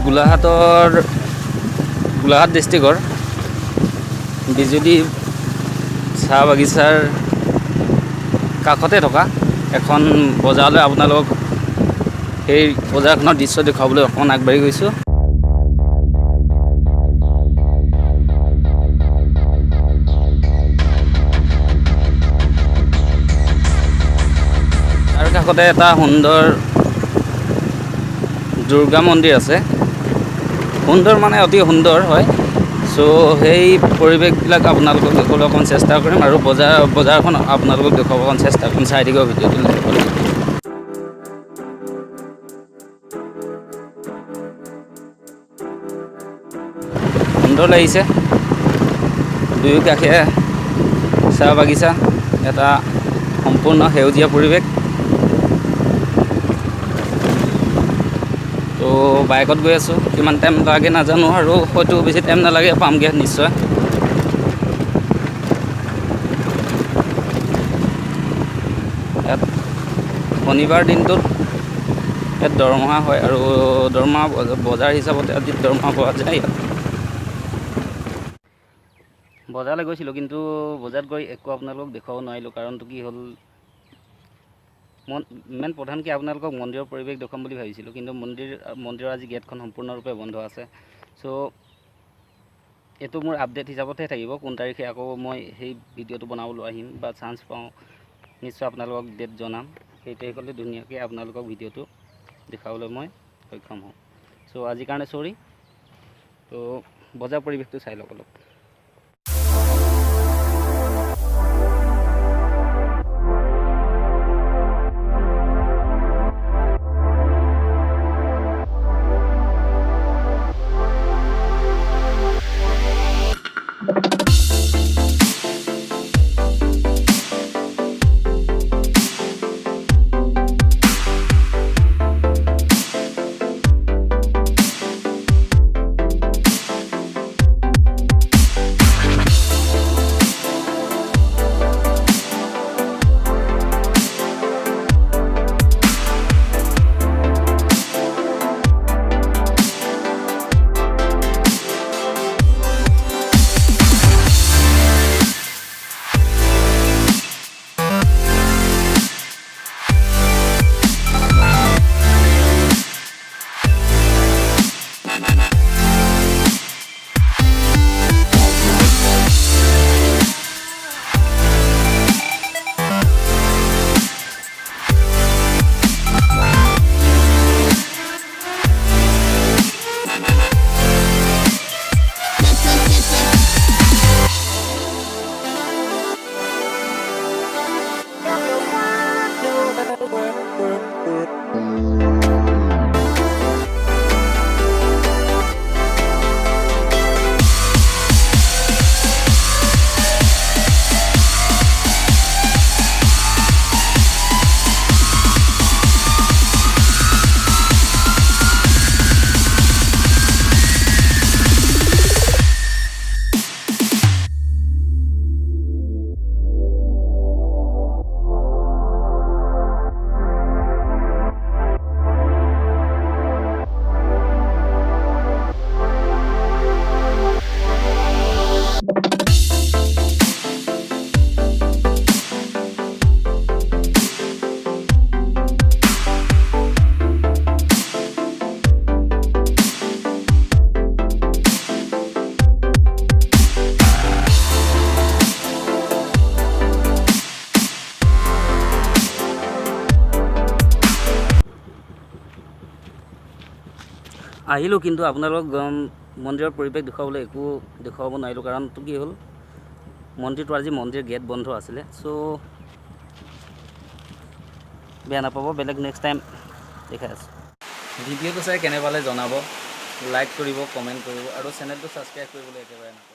গোলাঘাট ডিষ্ট্ৰিক্টৰ বিজুলী চাহ বাগিচাৰ কাষতে থকা এখন বজাৰলৈ আপোনালোকক সেই বজাৰখনৰ দৃশ্য দেখুৱাবলৈ অকণমান আগবাঢ়ি গৈছোঁ। তাৰ কাষতে এটা সুন্দৰ দুৰ্গা মন্দিৰ আছে। সুন্দৰ মানে অতি সুন্দৰ হয়। চ' সেই পৰিৱেশবিলাক আপোনালোকক দেখুৱাবলৈ অকণমান চেষ্টা কৰিম আৰু বজাৰখন আপোনালোকক দেখুৱাব অকণমান চেষ্টা কৰিম। চাই দিব ভিডিঅ'টো। সুন্দৰ লাগিছে, দুয়ো কাষে চাহ বাগিচা, এটা সম্পূৰ্ণ সেউজীয়া পৰিৱেশ। তো বাইকত গৈ আছোঁ, কিমান টাইম লাগে নাজানো আৰু হয়তো বেছি টাইম নালাগে, পামগৈ নিশ্চয়। ইয়াত শনিবাৰ দিনটোত ইয়াত দৰমহা হয় আৰু দৰমহা বজাৰ হিচাপতে আজি দৰমহা পোৱা যায় ইয়াত। বজাৰলৈ গৈছিলোঁ, কিন্তু বজাৰত গৈ একো আপোনালোকক দেখুৱাব নোৱাৰিলোঁ। কাৰণটো কি হ'ল, মেইন প্ৰধানকৈ আপোনালোকক মন্দিৰৰ পৰিৱেশ দেখুৱাম বুলি ভাবিছিলোঁ, কিন্তু মন্দিৰৰ আজি গেটখন সম্পূৰ্ণৰূপে বন্ধ আছে। চ' এইটো মোৰ আপডেট হিচাপতহে থাকিব। কোন তাৰিখে আকৌ মই সেই ভিডিঅ'টো বনাবলৈ আহিম বা চান্স পাওঁ, নিশ্চয় আপোনালোকক ডেট জনাম। সেই তাৰিখলৈ ধুনীয়াকৈ আপোনালোকক ভিডিঅ'টো দেখুৱাবলৈ মই সক্ষম হওঁ। চ' আজিৰ কাৰণে চৰি। তো বজাৰ পৰিৱেশটো চাই লওক অলপ। আহিলোঁ, কিন্তু আপোনালোকক মন্দিৰৰ পৰিৱেশ দেখুৱাবলৈ একো দেখুৱাব নোৱাৰিলোঁ। কাৰণটো কি হ'ল, মন্দিৰটো আজি গেট বন্ধ আছিলে। চ' বেয়া নাপাব, বেলেগ নেক্সট টাইম দেখাই আছোঁ। ভিডিঅ'টো চাই কেনে পালে জনাব, লাইক কৰিব, কমেণ্ট কৰিব আৰু চেনেলটো ছাবস্ক্ৰাইব কৰিবলৈ একেবাৰে নাপাহৰিব।